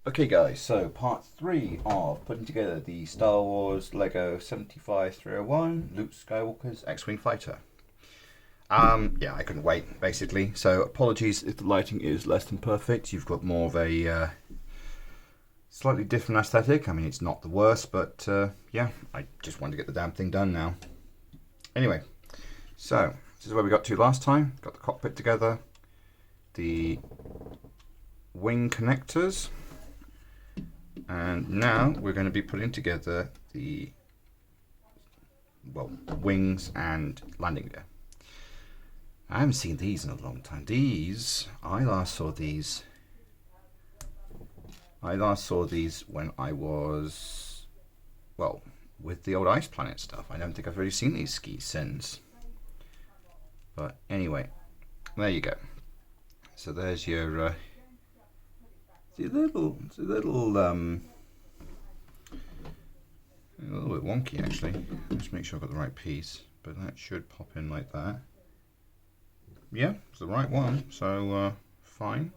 Okay guys, so part 3 of putting together the Star Wars Lego 75301 Luke Skywalker's X-Wing Fighter. Yeah, I couldn't wait, basically. So apologies if the lighting is less than perfect. You've got more of a slightly different aesthetic. I mean, it's not the worst, but yeah, I just wanted to get the damn thing done now. Anyway, so this is where we got to last time. Got the cockpit together, the wing connectors, and now we're going to be putting together the, well, wings and landing gear. I haven't seen these in a long time. I last saw these when I was, well, with the old Ice Planet stuff. I don't think I've really seen these skis since. But anyway, there you go. So there's your it's a little bit wonky actually. Let's make sure I've got the right piece, but that should pop in like that. Yeah, it's the right one, so fine.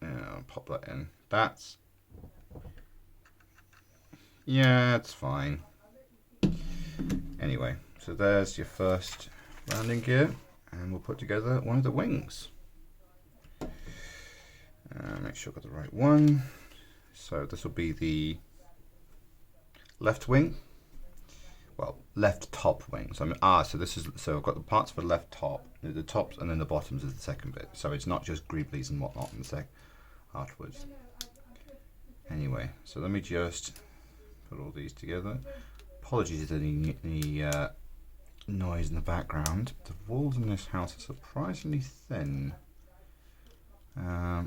Yeah, I'll pop that in. Yeah, it's fine. Anyway, so there's your first landing gear, and we'll put together one of the wings. Make sure I've got the right one. So this will be the left wing. Well, left top wing. So so I've got the parts for the left top, the tops, and then the bottoms is the second bit. So it's not just greeblies and whatnot in the sec afterwards. Anyway, so let me just put all these together. Apologies if there's any noise in the background. The walls in this house are surprisingly thin.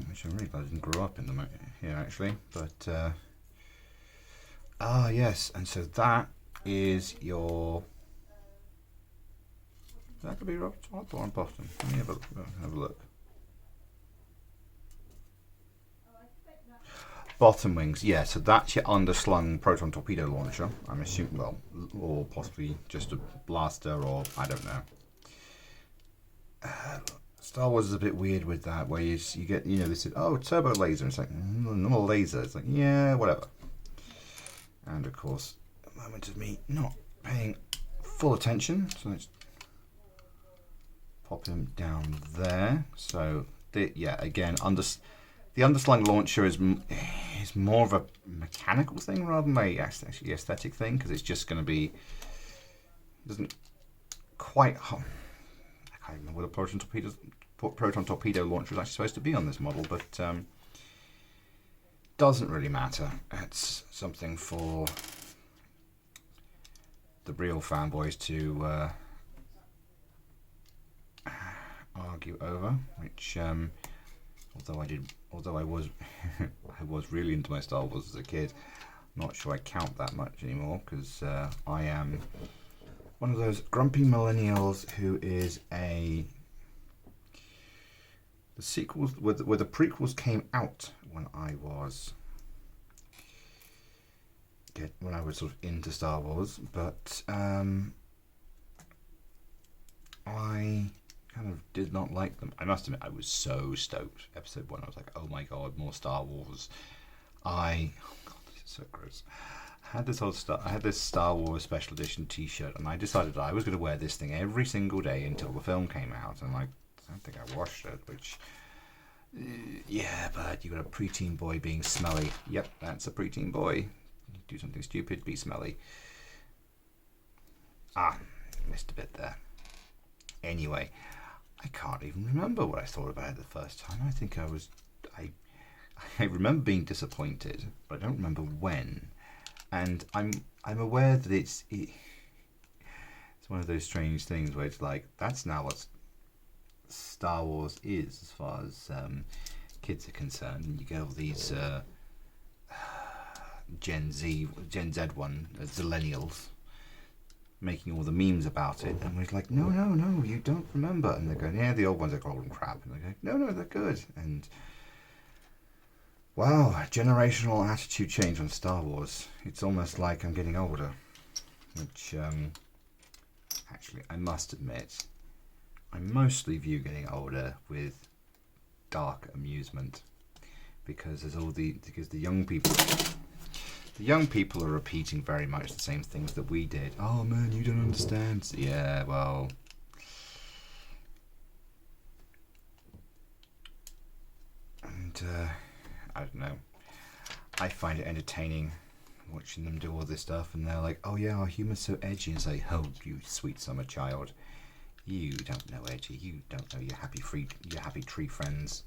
Which I'm really glad I didn't grow up in them here actually. But yes, and so that is your. That could be top or bottom. Let me have a look. Bottom wings, yeah. So that's your underslung proton torpedo launcher. I'm assuming, well, or possibly just a blaster, or I don't know. Star Wars is a bit weird with that, where you get, they said, oh, turbo laser. It's like, normal laser. It's like, yeah, whatever. And of course, a moment of me not paying full attention. So let's pop him down there. So, again, the underslung launcher is more of a mechanical thing rather than a actually aesthetic thing, because it's just going to be, doesn't quite. I can't remember what a proton torpedo launcher is actually supposed to be on this model, but doesn't really matter. It's something for the real fanboys to argue over, which although I was I was really into my Star Wars as a kid, I'm not sure I count that much anymore, because I am one of those grumpy millennials who is the sequels, where the prequels came out when I was sort of into Star Wars, but I kind of did not like them. I must admit, I was so stoked. Episode 1, I was like, oh my god, more Star Wars. Oh god, this is so gross. I had this Star Wars special edition t-shirt, and I decided I was going to wear this thing every single day until the film came out, and I don't think I washed it, which, yeah, but you got a preteen boy being smelly. Yep, that's a preteen boy. Do something stupid, be smelly. Missed a bit there. Anyway, I can't even remember what I thought about it the first time. I think I remember being disappointed, but I don't remember when. And I'm aware that it's one of those strange things where it's like, that's now what Star Wars is as far as kids are concerned. And you get all these Gen Z Zillennials making all the memes about it, and we're like, no, you don't remember. And they're going, yeah, the old ones are golden crap. And they go, no, they're good. And wow, generational attitude change on Star Wars. It's almost like I'm getting older, which actually, I must admit, I mostly view getting older with dark amusement, because there's because the young people are repeating very much the same things that we did. Oh man, you don't understand. Yeah, well, and I don't know. I find it entertaining watching them do all this stuff, and they're like, "Oh yeah, our humor's so edgy." And it's like, "Oh, you sweet summer child, you don't know edgy. You don't know your happy tree friends."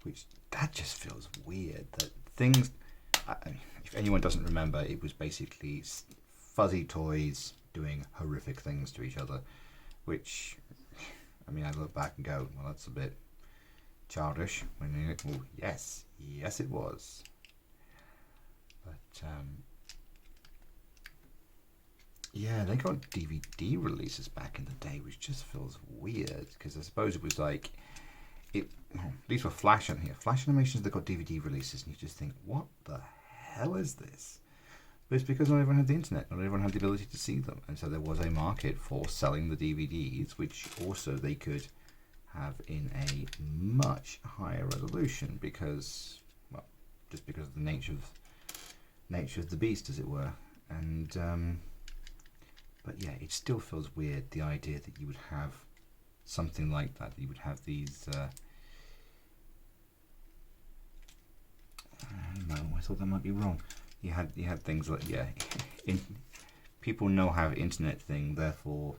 Which that just feels weird. That things. If anyone doesn't remember, it was basically fuzzy toys doing horrific things to each other. Which, I mean, I look back and go, "Well, that's a bit childish." Oh, yes, it was. But yeah, they got DVD releases back in the day, which just feels weird because I suppose it was like these were Flash animations that got DVD releases, and you just think, what the hell is this? But it's because not everyone had the internet, not everyone had the ability to see them, and so there was a market for selling the DVDs, which also they could have in a much higher resolution because, well, just because of the nature of the beast, as it were. And but yeah, it still feels weird, the idea that you would have something like that you would have these no, I thought that might be wrong. You had things like, yeah, people know how internet thing, therefore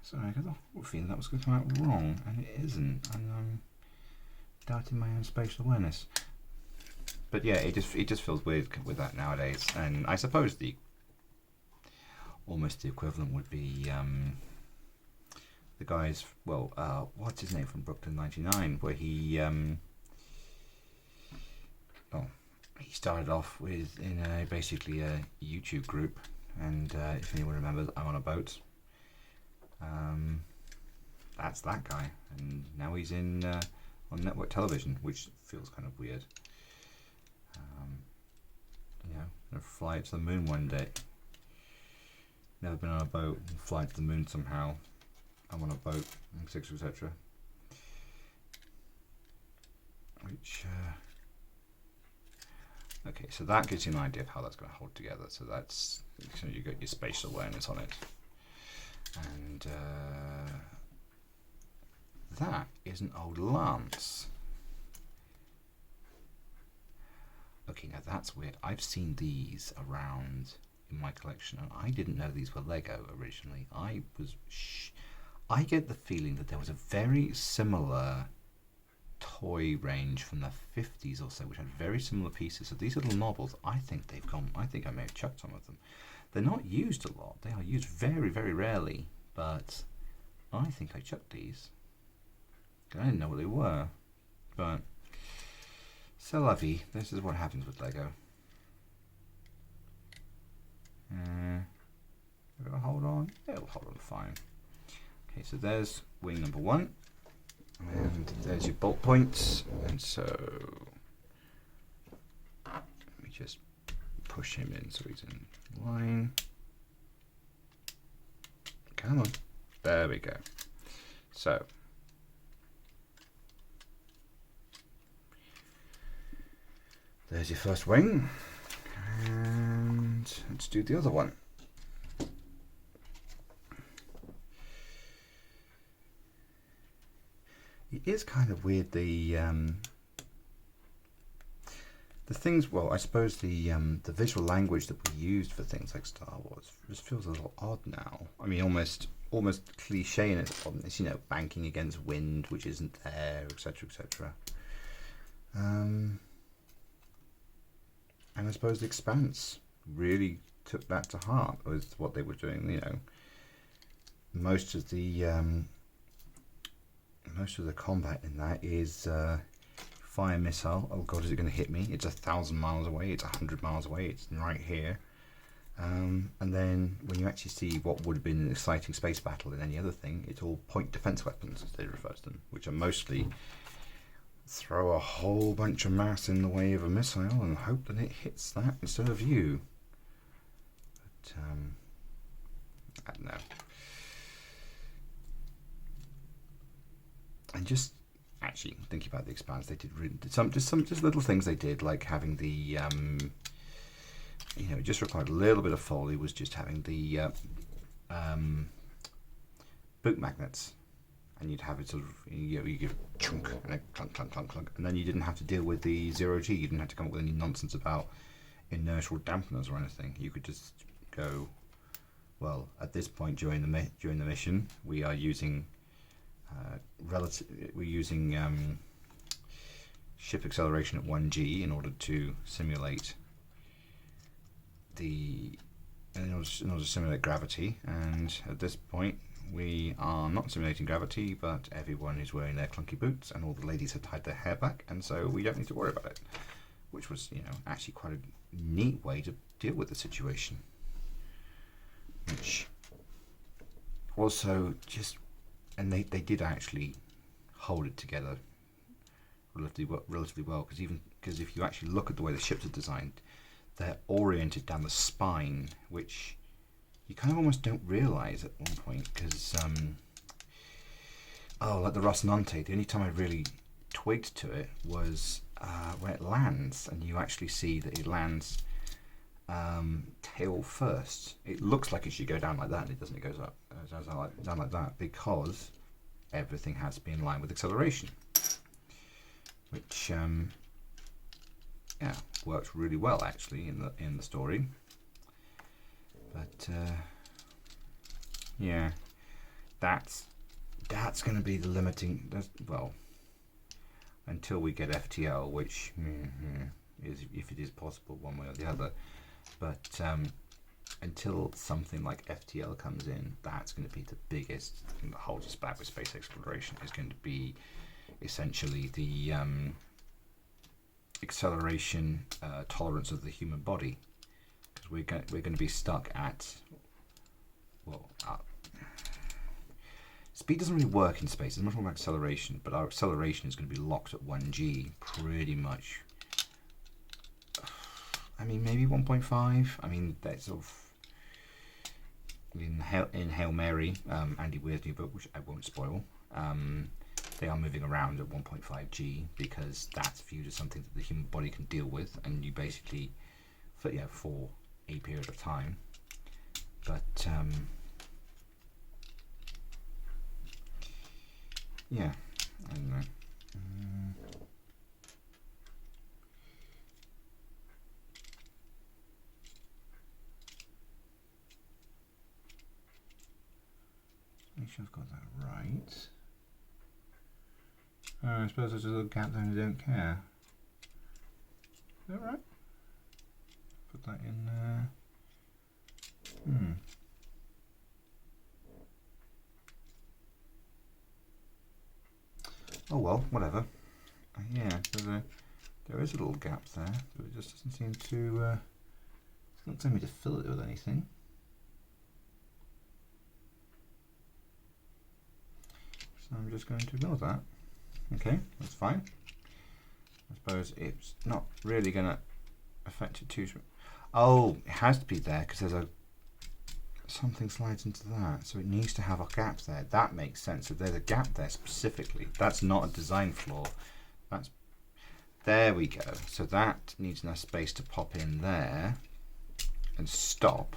sorry, I got the feeling that was going to come out wrong, and it isn't, and I'm doubting my own spatial awareness. But yeah, it just feels weird with that nowadays, and I suppose almost the equivalent would be the guys. Well, what's his name from Brooklyn 99, where he started off in basically a YouTube group, and if anyone remembers, I'm on a boat. That's that guy, and now he's on network television, which feels kind of weird. Gonna fly to the moon one day. Never been on a boat, fly to the moon somehow. I'm on a boat, etc., etc. Which, okay, so that gives you an idea of how that's going to hold together. So that's, so you got your spatial awareness on it. And that is an old lance. Okay, now that's weird. I've seen these around in my collection, and I didn't know these were Lego originally. I get the feeling that there was a very similar toy range from the 50s or so, which had very similar pieces. So these little nobles, I think I may have chucked some of them. They're not used a lot. They are used very, very rarely, but I think I chucked these. I didn't know what they were, but c'est la vie. This is what happens with Lego. We're gonna hold on. It'll hold on fine. Okay, so there's wing number 1, and there's your bolt points. And so let me just push him in so he's in line. Come on, there we go. So there's your first wing, and let's do the other one. It is kind of weird, the things. Well, I suppose the visual language that we used for things like Star Wars just feels a little odd now. I mean, almost cliche in its oddness. You know, banking against wind, which isn't there, etc., etc. And I suppose The Expanse really took that to heart with what they were doing. You know, most of the combat in that is fire missile. Oh God, is it going to hit me? It's 1,000 miles away. It's 100 miles away. It's right here. And then when you actually see what would have been an exciting space battle in any other thing, it's all point defense weapons, as they refer to them, which are mostly throw a whole bunch of mass in the way of a missile and hope that it hits that instead of you. I don't know. And just actually thinking about the Expanse, they did just little things they did, like having the it just required a little bit of foley, was just having the boot magnets, and you'd have it sort of you give chunk and a clunk clunk clunk clunk, and then you didn't have to deal with the 0G. You didn't have to come up with any nonsense about inertial dampeners or anything. You could just go, well, at this point during the mission, we are using ship acceleration at 1G in order to simulate gravity, and at this point we are not simulating gravity, but everyone is wearing their clunky boots and all the ladies have tied their hair back, and so we don't need to worry about it, which was actually quite a neat way to deal with the situation, which also just, and they did actually hold it together relatively well, because if you actually look at the way the ships are designed, they're oriented down the spine, which you kind of almost don't realize at one point, because like the Rocinante, the only time I really twigged to it was when it lands, and you actually see that it lands tail first. It looks like it should go down like that, and it doesn't. It goes up, down like that, because everything has to be in line with acceleration, which works really well actually in the story. But that's going to be the limiting. Well, until we get FTL, which is, if it is possible, one way or the other. But until something like FTL comes in, that's going to be the biggest thing that holds us back with space exploration. Is going to be essentially the acceleration tolerance of the human body, because we're going to be stuck at, well, speed doesn't really work in space. It's much more about acceleration, but our acceleration is going to be locked at 1G pretty much. I mean, maybe 1.5. I mean, that's sort of in Hail Mary, Andy Weir's new book, which I won't spoil. They are moving around at 1.5G because that's viewed as something that the human body can deal with, and you basically, for a period of time. But I don't know. Make sure I've got that right. I suppose there's a little gap there and I don't care. Is that right? Put that in there. Oh well, whatever. There is a little gap there, but it just doesn't seem to. It's not telling me to fill it with anything. So I'm just going to ignore that. Okay, that's fine. I suppose it's not really going to affect it too. Oh, it has to be there because there's something slides into that, so it needs to have a gap there. That makes sense. So there's a gap there specifically. That's not a design flaw. There we go. So that needs enough space to pop in there and stop.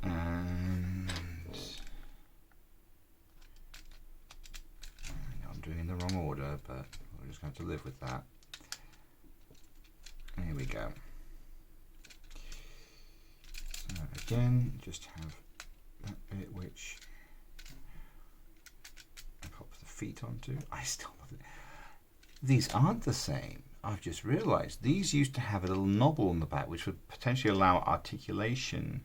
And I'm doing it in the wrong order, but we're just going to have to live with that. Here we go. So again, just have that bit which I pop the feet onto. I still love it. These aren't the same. I've just realised these used to have a little knob on the back which would potentially allow articulation,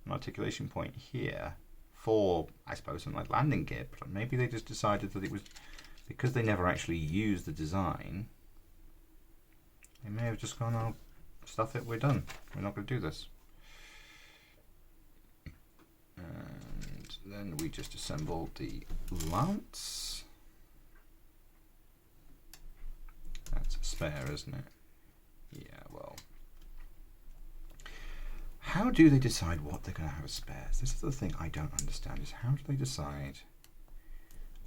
an articulation point here for, I suppose, something like landing gear, but maybe they just decided that it was, because they never actually used the design, they may have just gone, oh, stuff it, we're done. We're not going to do this. And then we just assembled the lance. That's a spare, isn't it? Yeah, well. How do they decide what they're going to have as spares? This is the thing I don't understand, is how do they decide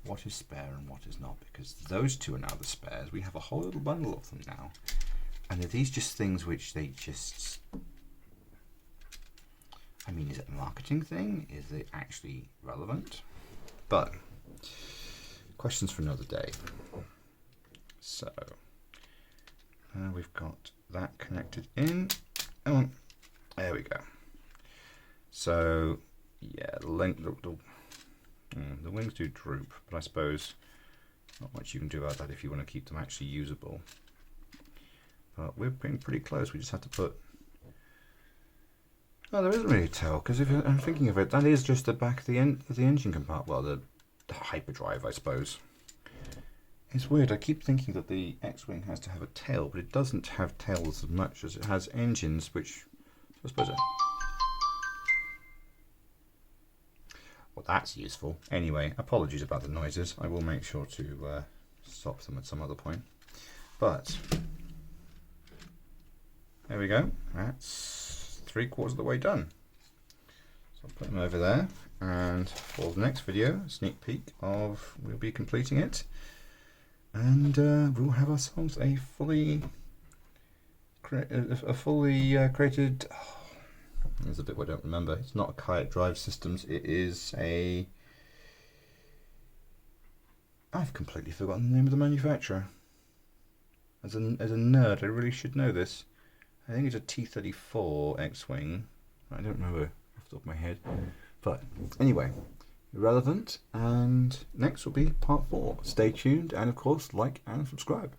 what is spare and what is not? Because those two are now the spares. We have a whole little bundle of them now. And are these just things which they just... I mean, is it a marketing thing? Is it actually relevant? But, questions for another day. So, we've got that connected in. Oh, there we go. So, yeah, the wings do droop, but I suppose not much you can do about that if you want to keep them actually usable. But we're being pretty close. We just have to put... Oh, there isn't really a tail, because if I'm thinking of it, that is just the back of the engine compartment. Well, the hyperdrive, I suppose. It's weird. I keep thinking that the X-Wing has to have a tail, but it doesn't have tails as much as it has engines, which I suppose... Well, that's useful. Anyway, apologies about the noises. I will make sure to stop them at some other point. But there we go. That's 3/4 of the way done. So I'll put them over there. And for the next video, a sneak peek of we'll be completing it, and we'll have ourselves a fully created. There's a bit where I don't remember. It's not a Kayak Drive Systems. It is a... I've completely forgotten the name of the manufacturer. As a nerd, I really should know this. I think it's a T-34 X-Wing. I don't remember off the top of my head. But anyway, irrelevant. And next will be part 4. Stay tuned, and of course, like and subscribe.